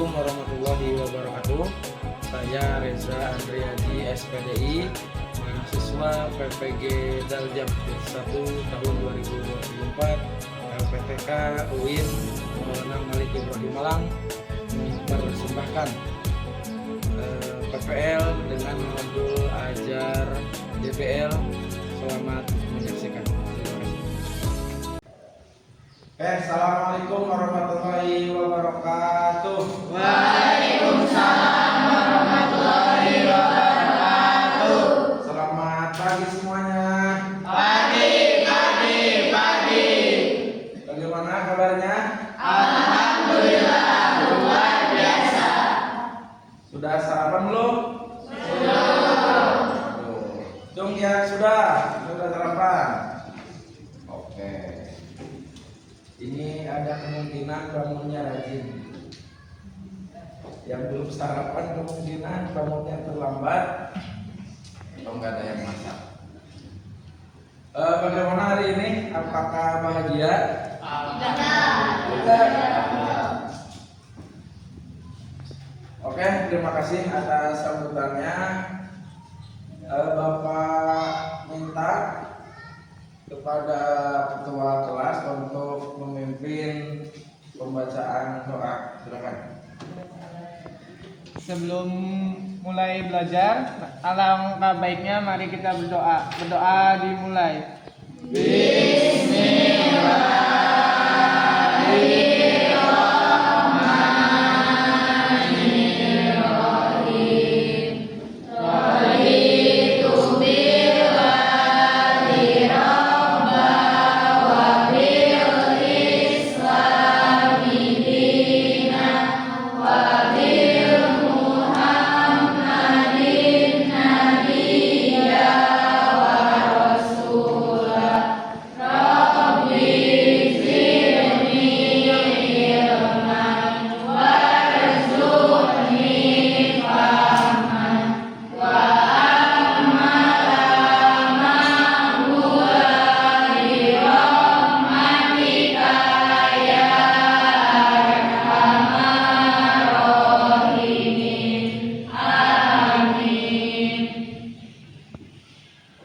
Assalamualaikum warahmatullahi wabarakatuh. Saya Reza Andriadi SPDI, mahasiswa PPG Daljab 1 tahun 2024 LPTK UIN Maulana Malik Ibrahim Malang, mempersembahkan PPL dengan modul ajar DPL. Selamat menyaksikan. Assalamualaikum warahmatullahi wabarakatuh. Waalaikumsalam warahmatullahi wabarakatuh. Selamat pagi semuanya. Pagi. Bagaimana kabarnya? Alhamdulillah luar biasa. Sudah sarapan belum? Sudah. Dong ya, sudah sarapan. Oke. Ini ada kemungkinan bangunnya rajin. Yang belum sarapan kemungkinan bangunnya terlambat atau nggak ada yang masak. Bagaimana hari ini? Apakah bahagia? Tidak. Oke, terima kasih atas sambutannya. Bapak minta kepada ketua kelas untuk memimpin pembacaan doa. Silakan. Sebelum mulai belajar, alangkah baiknya mari kita berdoa. Berdoa dimulai.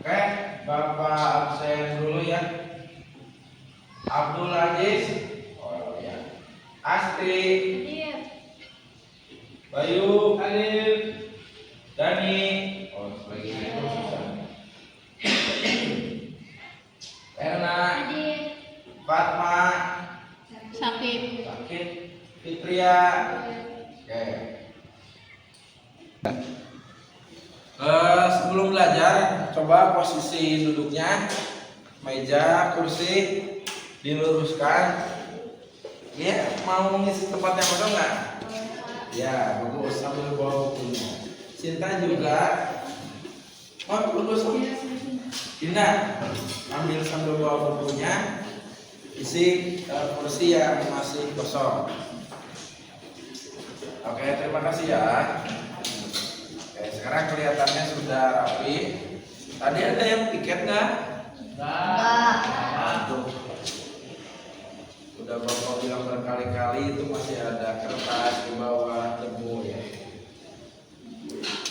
Oke, Bapak absen dulu ya. Abdul Aziz. Oh ya. Astri. Bayu. Alif. Dani. Oh, lagi itu susah. Erna. Fatma. Sakit. Fitria. Oke. Sebelum belajar, coba posisi duduknya, meja, kursi diluruskan. Ya, mau ngisi tempat yang kosong nggak? Ya, bagus, sambil bawa bukunya. Cinta juga. Oh, bagus. Dinda, ambil sambil bawa bukunya, isi kursi yang masih kosong. Oke, terima kasih ya. Oke, sekarang kelihatannya sudah rapi. Tadi ada yang piket nggak? Aduh. Udah Bapak bilang berkali-kali itu masih ada kertas di bawah debu ya.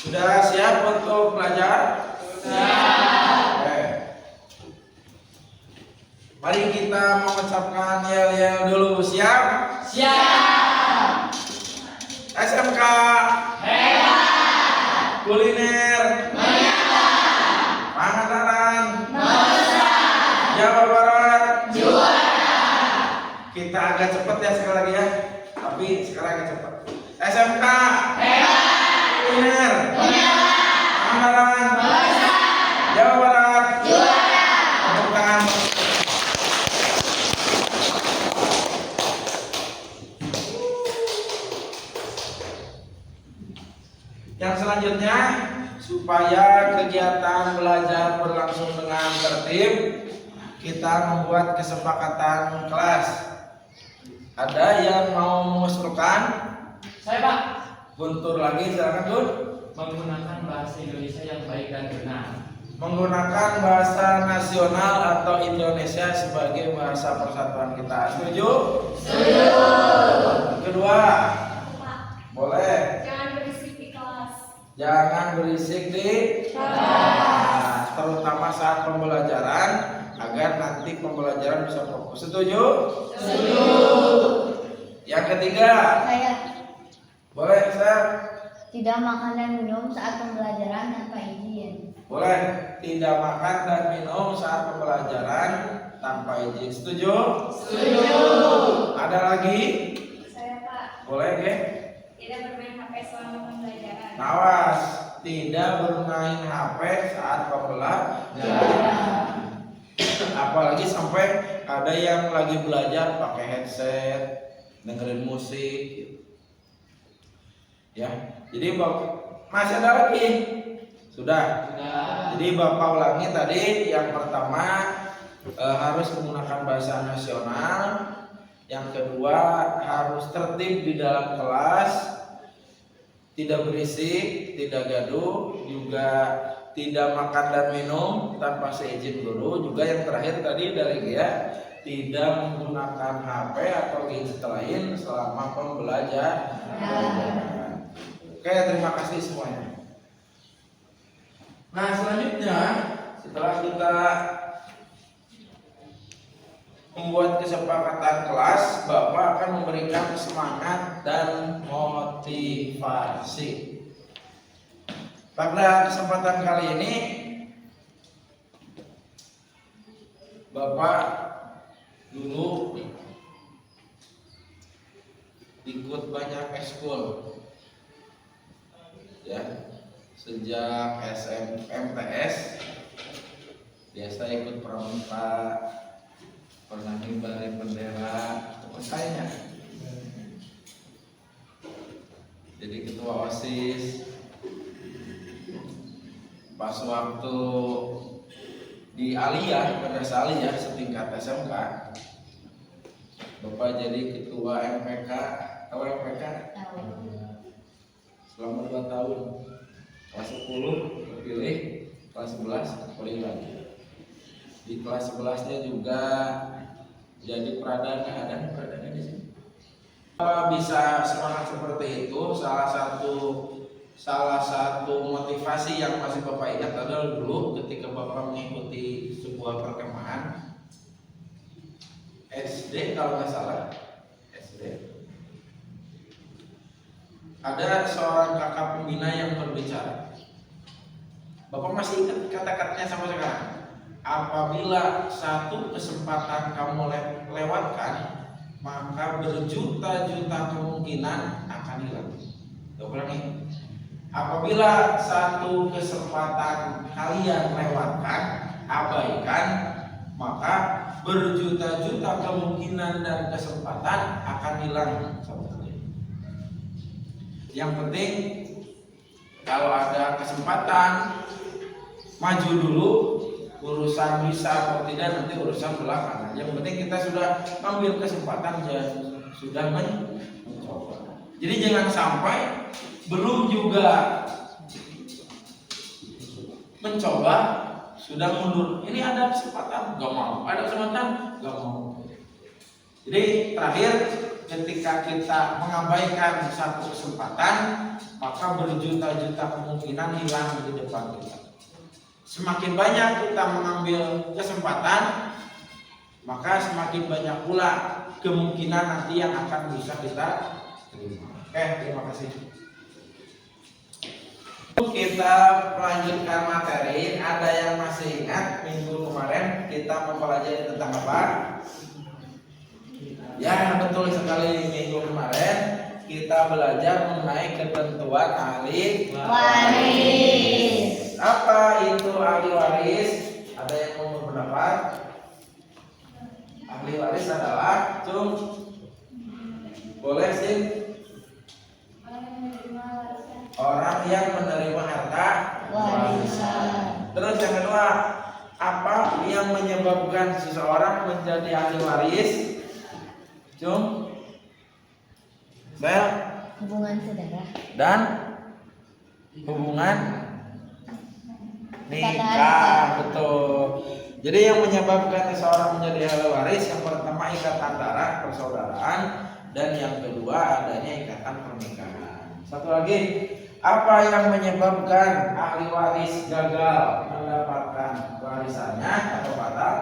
Sudah siap untuk belajar? Oke. Mari kita mengucapkan yel-yel dulu. Siap? SMK kuliner Pangandaran Jawa Barat kita agak cepat ya sekali lagi ya, tapi sekarang agak cepat. SMK kuliner Pangandaran Jawa Barat tepuk tangan. Yang selanjutnya, supaya kegiatan belajar berlangsung dengan tertib, kita membuat kesepakatan kelas. Ada yang mau mengusulkan? Saya, Pak. Guntur lagi, silakan Gun. Menggunakan bahasa Indonesia yang baik dan benar. Menggunakan bahasa nasional atau Indonesia sebagai bahasa persatuan kita. Setuju? Setuju. Kedua, Boleh. Jangan berisik di kelas. Jangan berisik di kelas, terutama saat pembelajaran agar nanti pembelajaran bisa fokus. Setuju? Setuju. Yang ketiga, Saya boleh Sir? tidak makan dan minum saat pembelajaran tanpa izin. Boleh. Tidak makan dan minum saat pembelajaran tanpa izin. Setuju? Setuju. Ada lagi? Saya Pak, Boleh, Ge? tidak bermain HP selama pembelajaran. Awas, tidak bermain HP saat pembelajaran. Apalagi sampai ada yang lagi belajar pakai headset, dengerin musik. Ya, jadi masih ada lagi. Sudah. Jadi Bapak ulangi tadi yang pertama harus menggunakan bahasa nasional. Yang kedua harus tertib di dalam kelas, tidak berisik, tidak gaduh, juga tidak makan dan minum tanpa seizin guru. Juga yang terakhir tadi dari dia tidak menggunakan HP atau gadget lain selama pembelajaran. Oke, terima kasih semuanya. Nah, selanjutnya setelah kita membuat kesepakatan kelas, Bapak akan memberikan semangat dan motivasi. Pada kesempatan kali ini Bapak dulu ikut banyak ekskul ya, sejak MTS biasa ikut pramuka, pernah ngibarin bendera, kayaknya jadi ketua OSIS. Pas waktu di Aliyah, Madrasah Aliyah setingkat SMK, Bapak jadi ketua MPK. Tahu MPK? Selama 2 tahun. Kelas 10 terpilih, kelas 11 terpilih lagi. Di kelas 11-nya juga jadi pradana. Ada pradana di sini. Bisa semangat seperti itu, salah satu motivasi yang masih Bapak ingat adalah dulu ketika Bapak mengikuti sebuah perkemahan SD, kalau nggak salah SD, ada seorang kakak pembina yang berbicara. Bapak masih ingat kata-katanya sampai sekarang. Apabila satu kesempatan kamu lewatkan, maka berjuta-juta kemungkinan akan hilang. Ulangi. Apabila satu kesempatan kalian lewatkan, abaikan, maka berjuta-juta kemungkinan dan kesempatan akan hilang. Yang penting kalau ada kesempatan, maju dulu. Urusan bisa atau tidak nanti urusan belakangan. Yang penting kita sudah ambil kesempatan dan sudah mencoba. Jadi jangan sampai belum juga mencoba sudah mundur. Ini ada kesempatan, gak mau. Ada kesempatan, gak mau. Jadi terakhir, ketika kita mengabaikan satu kesempatan, maka berjuta-juta kemungkinan hilang di depan kita. Semakin banyak kita mengambil kesempatan, maka semakin banyak pula kemungkinan nanti yang akan bisa kita terima. Oke, terima kasih. Kita melanjutkan materi. Ada yang masih ingat minggu kemarin kita mempelajari tentang apa? Ya, betul sekali. Minggu kemarin kita belajar mengenai ketentuan ahli Waris. Apa itu ahli waris? Ada yang mau berpendapat? Ahli waris adalah boleh sih? Orang yang menerima harta Warisan. Terus yang kedua, apa yang menyebabkan seseorang menjadi ahli waris? Saya Hubungan saudara. dan hubungan nikah, betul. Jadi yang menyebabkan seseorang menjadi ahli waris yang pertama ikatan darah persaudaraan dan yang kedua adanya ikatan pernikahan. Satu lagi, apa yang menyebabkan ahli waris gagal mendapatkan warisannya atau batal?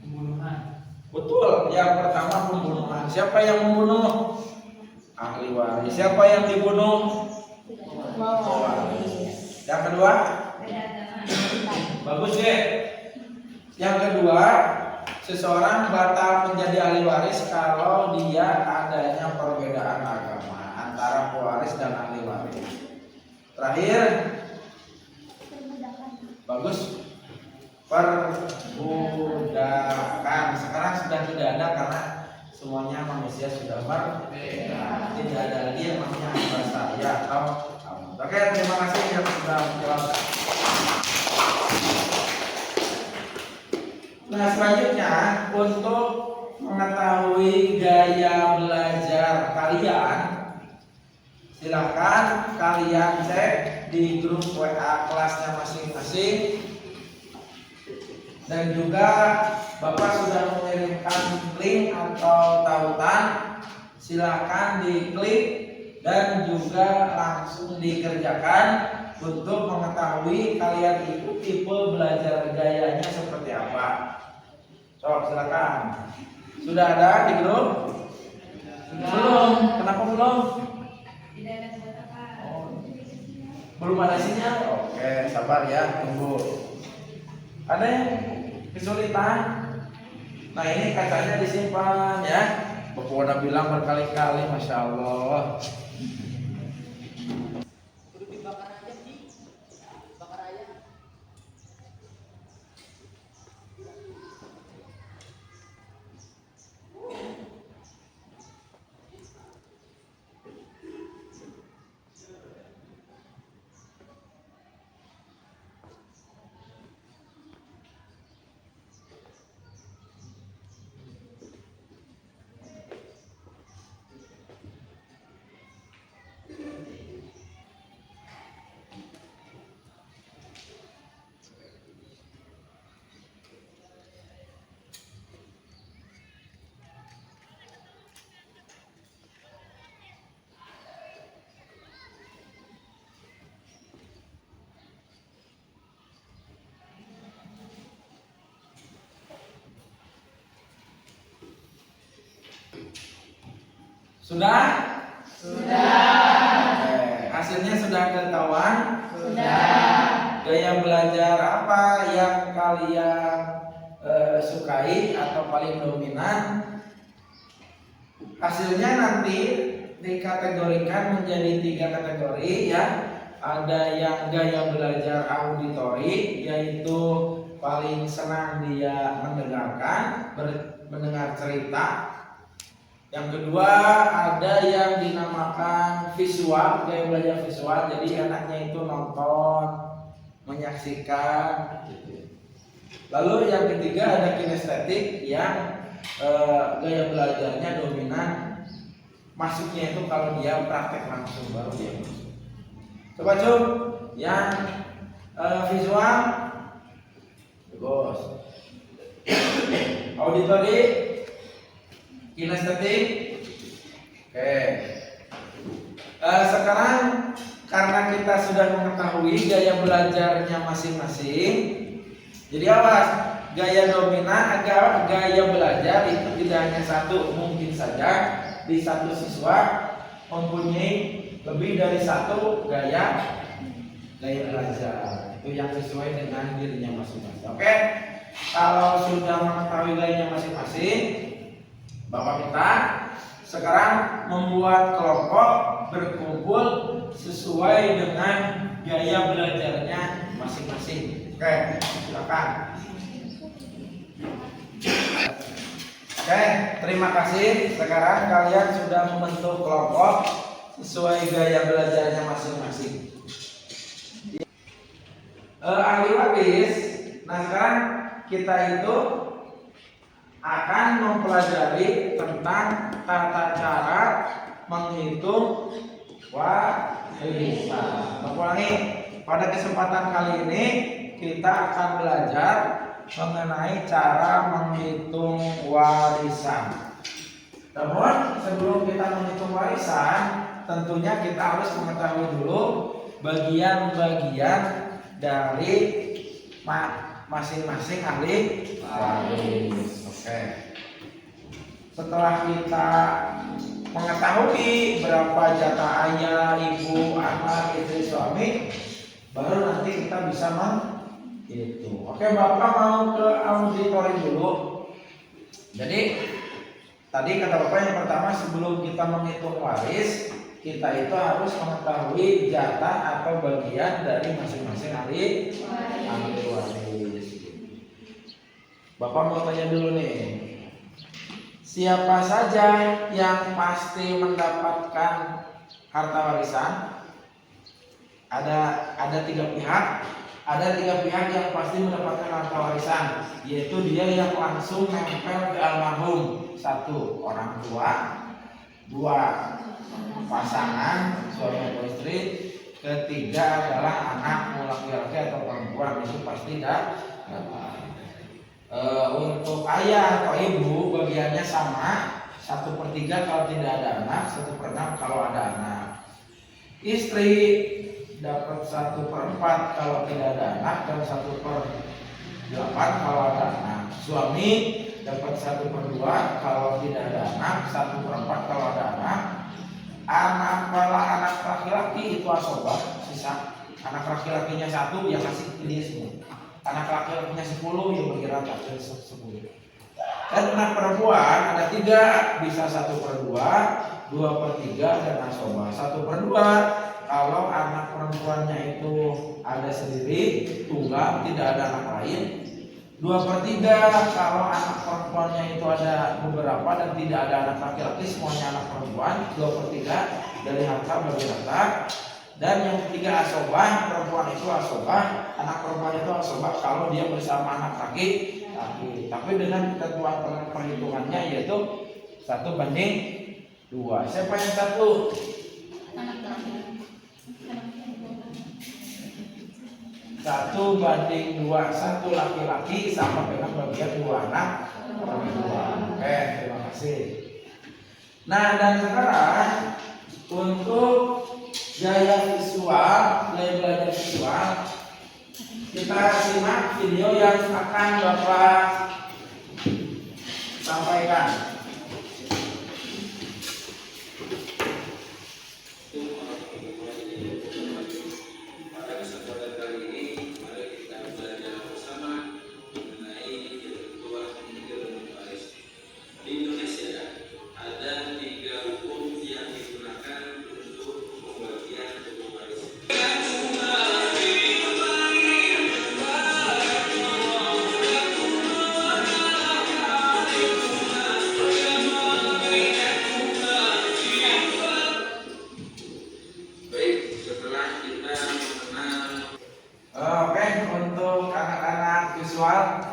Pembunuhan. Betul, yang pertama pembunuhan. Siapa yang membunuh? Ahli waris. Siapa yang dibunuh? Waris. Yang kedua? Beda agama. Bagus ya. Yang kedua, seseorang batal menjadi ahli waris kalau dia adanya perbedaan agama antara pewaris dan ahli waris. Terakhir, bagus, perbudakan. Sekarang sudah tidak ada karena semuanya manusia sudah merdeka. Tidak ada lagi yang namanya hamba saya atau kamu. Oke, terima kasih yang sudah menjawab. Nah, selanjutnya untuk mengetahui gaya belajar kalian, silakan kalian cek di grup WA kelasnya masing-masing. Dan juga Bapak sudah mengirimkan link atau tautan, silakan diklik dan juga langsung dikerjakan untuk mengetahui kalian itu tipe belajar gayanya seperti apa. So, silakan. Sudah ada di grup? Belum. Kenapa belum? Tidak ada kuota, Pak. Belum ada sinyal? Oke, sabar ya, tunggu. Ada yang kesulitan? Nah, ini kacanya disimpan ya. Bapak udah bilang berkali-kali, Masya Allah. Sudah? Sudah. Hasilnya sudah ketahuan? Sudah. Gaya belajar apa yang kalian sukai atau paling dominan? Hasilnya nanti dikategorikan menjadi 3 kategori ya. Ada yang gaya belajar auditori, yaitu paling senang dia mendengarkan, mendengar cerita. Yang kedua ada yang dinamakan visual, gaya belajar visual, jadi enaknya itu nonton, menyaksikan. Lalu yang ketiga ada kinestetik yang gaya belajarnya dominan, masuknya itu kalau dia praktek langsung baru dia masuk. Coba yang visual, bagus. Auditori, kinestetik. Oke. Sekarang karena kita sudah mengetahui gaya belajarnya masing-masing, jadi awas, gaya dominan agar gaya belajar itu tidak hanya satu. Mungkin saja di satu siswa mempunyai lebih dari satu gaya belajar. Itu yang sesuai dengan dirinya masing-masing. Oke. Kalau sudah mengetahui gayanya masing-masing, Bapak minta sekarang membuat kelompok berkumpul sesuai dengan gaya belajarnya masing-masing. Oke, silakan. Oke, terima kasih. Sekarang kalian sudah membentuk kelompok sesuai gaya belajarnya masing-masing. Ahli waris. Nah, sekarang kita itu akan mempelajari tentang tata cara menghitung warisan. Ulangi, pada kesempatan kali ini kita akan belajar mengenai cara menghitung warisan. Namun sebelum kita menghitung warisan, tentunya kita harus mengetahui dulu bagian-bagian dari masing-masing ahli waris. Oke. Setelah kita mengetahui berapa jatah ayah, ibu, anak, istri, suami, baru nanti kita bisa menghitung. Oke, Bapak mau ke auditori dulu. Jadi tadi kata Bapak yang pertama sebelum kita menghitung waris, kita itu harus mengetahui jatah atau bagian dari masing-masing ahli waris. Bapak mau tanya dulu nih, siapa saja yang pasti mendapatkan harta warisan? Ada tiga pihak. Ada tiga pihak yang pasti mendapatkan harta warisan, yaitu dia yang langsung nempel ke almarhum. Satu, orang tua. Dua, pasangan, suami atau istri. Ketiga adalah anak, mau laki-laki atau perempuan, itu pasti dapat. Untuk ayah atau ibu bagiannya sama, 1/3 kalau tidak ada anak, 1/6 kalau ada anak. Istri dapat 1/4 kalau tidak ada anak dan 1/8 kalau ada anak. Suami dapat 1/2 kalau tidak ada anak, 1/4 kalau ada anak. Anak laki-laki itu asobah, sisa anak laki-lakinya 1 yang kasih ke dia semua. Anak laki-lakinya 10 yang berkira ke 10. Dan anak perempuan ada 3, bisa 1/2, 2/3 dan asobah. 1/2 kalau anak perempuannya itu ada sendiri, tunggal, tidak ada anak lain. 2/3 kalau anak perempuannya itu ada beberapa dan tidak ada anak laki-laki, semuanya anak perempuan. 2/3 dari harta bagi harta. Dan yang ketiga asobah, perempuan itu asobah, anak perempuan itu asobah kalau dia bersama anak laki-laki. Tapi dengan ketentuan perhitungannya yaitu 1/2. Siapa yang 1? 1/2, 1 laki-laki sama dengan bagian 2 anak perempuan. Oke, terima kasih. Nah, dan sekarang untuk gaya visual, belajar visual, kita simak video yang akan Bapak sampaikan.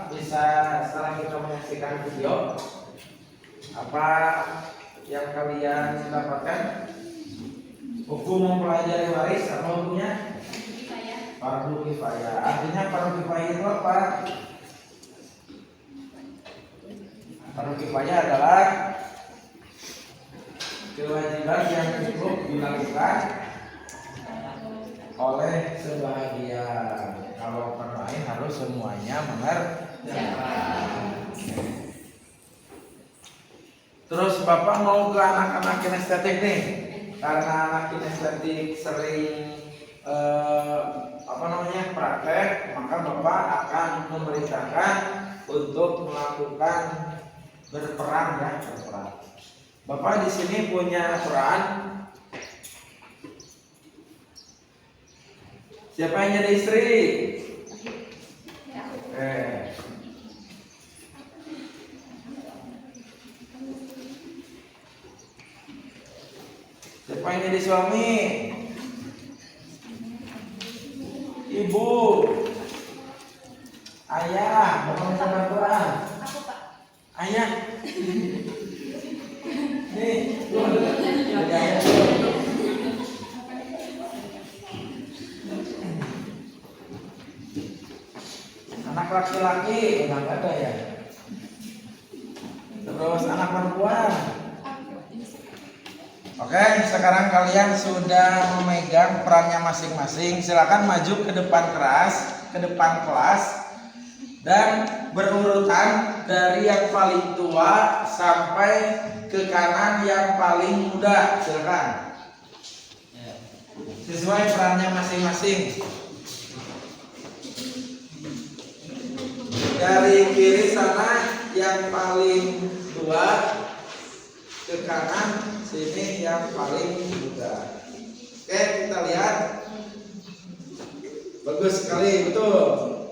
Bisa setelah kita menyaksikan video, apa yang kalian dapatkan? Hukum mempelajari waris apa hukumnya? Fardu kifayah. Artinya fardu kifayah itu apa? Fardu kifayah adalah kewajiban yang cukup dilakukan oleh sebahagian. Kalau orang lain harus semuanya mengerjakan. Terus Bapak mau ke anak-anak kinestetik nih, karena anak kinestetik sering praktek, maka Bapak akan memerintahkan untuk melakukan berperan. Bapak di sini punya peran. Siapa yang jadi istri? Siapa yang jadi suami? Ibu. Ayah. Bapak minta bantuan. Aku, Pak. Ayah. Nih, jadi ayah dulu. Anak laki-laki udah nggak ada ya. Terus anak perempuan. sekarang kalian sudah memegang perannya masing-masing. Silakan maju ke depan kelas dan berurutan dari yang paling tua sampai ke kanan yang paling muda. Silakan. Sesuai perannya masing-masing. Dari kiri sana yang paling tua, ke kanan sini yang paling muda. Oke, kita lihat. Bagus sekali, betul.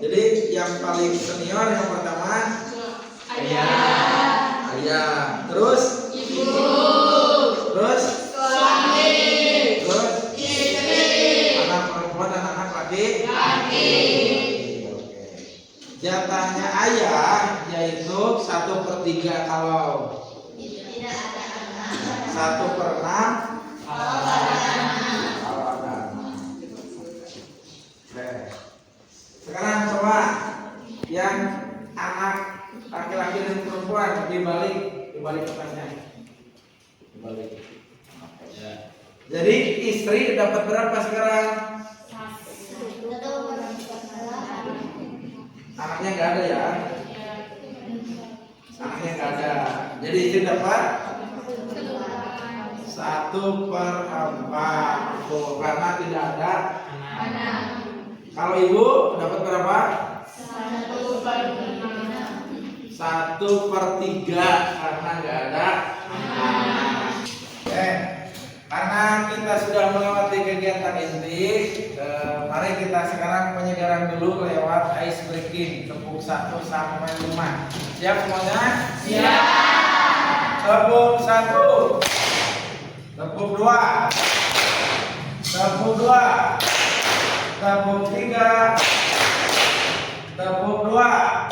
Jadi yang paling senior yang pertama ayah, terus ibu, terus suami, terus istri, anak perempuan dan anak laki-laki. Oke. Jatahnya ayah yaitu 1/3 kalau Tidak ada anak. 1/6 Kalau ada anak. kalau ada anak. Oke. Sekarang coba yang anak laki-laki dan perempuan dibalik kertasnya. Dibalik. Ya. Jadi istri dapat berapa sekarang? Anaknya nggak ada ya? Anaknya nggak ada. Jadi istri dapat 1/4 karena tidak ada anak. Kalau ibu dapat berapa? 1/3 karena nggak ada anak. Oke, karena kita sudah melewati kegiatan inti, mari kita sekarang penyegaran dulu lewat ice breaking, tepuk 1 sampai 5. Siap semuanya? Siap. Tepuk 1, tepuk 2, tepuk 2, tepuk 3, tepuk 2,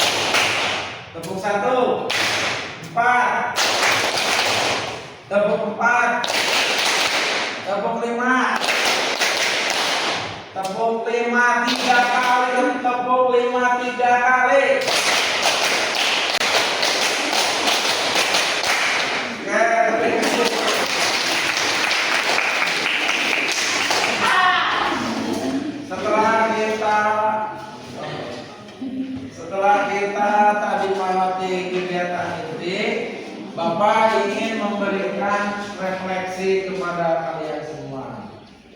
tepuk 1, 4, tepuk 4, tepuk 5, tepuk 5 3 kali, tepuk 5 3 kali. Setelah kita tadi melewati kegiatan ini, Bapak ingin memberikan refleksi kepada kalian semua.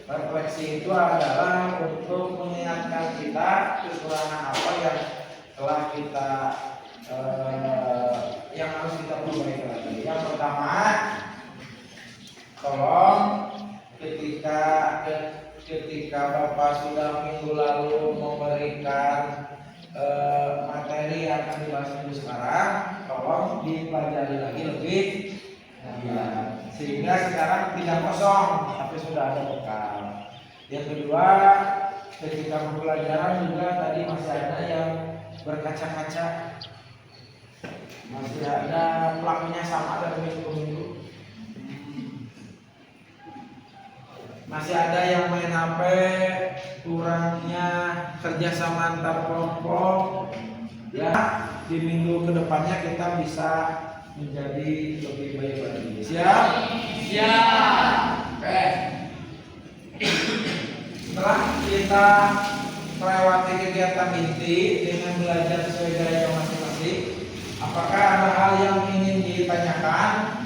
Refleksi itu adalah untuk mengingatkan kita kekurangan apa yang telah kita yang harus kita perbaiki lagi. Yang pertama, tolong ketika Bapak sudah minggu lalu memberikan materi yang akan dibahas minggu sekarang, tolong dipelajari lagi lebih sehingga sekarang tidak kosong tapi sudah ada bekal. Yang kedua, ketika pembelajaran juga tadi masih ada yang berkaca-kaca, masih ada pelakunya sama dari minggu ke minggu, masih ada yang main HP, kurangnya kerjasama antar kelompok. Ya, di minggu kedepannya kita bisa menjadi lebih baik lagi. Siap? Siap. Oke. Setelah kita melewati kegiatan inti dengan belajar sesuai gaya masing-masing, apakah ada hal yang ingin ditanyakan?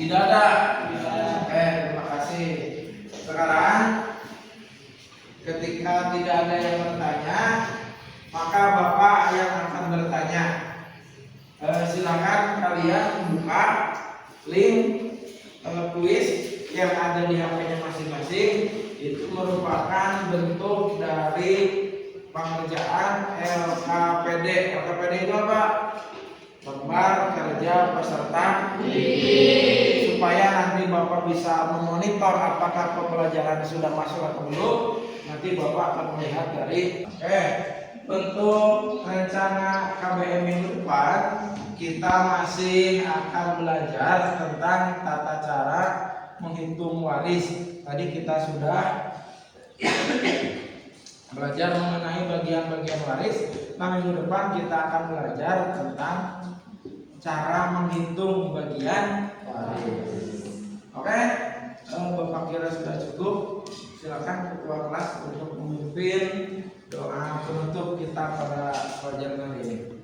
Tidak ada. Terima kasih. Sekarang ketika tidak ada yang bertanya, maka Bapak yang akan bertanya. Silakan kalian buka link kuis yang ada di HP-nya masing-masing. Itu merupakan bentuk dari pengerjaan LKPD. LKPD itu apa? Lembar kerja peserta didik. Supaya nanti Bapak bisa memonitor apakah pembelajaran sudah masuk atau belum. Nanti Bapak akan melihat dari untuk rencana KBM minggu depan, kita masih akan belajar tentang tata cara menghitung waris. Tadi kita sudah belajar mengenai bagian-bagian waris. Nah, minggu depan kita akan belajar tentang cara menghitung bagian waris. Oke, Bapak kira sudah cukup. Silakan ketua kelas untuk memimpin doa penutup kita pada pelajaran hari ini.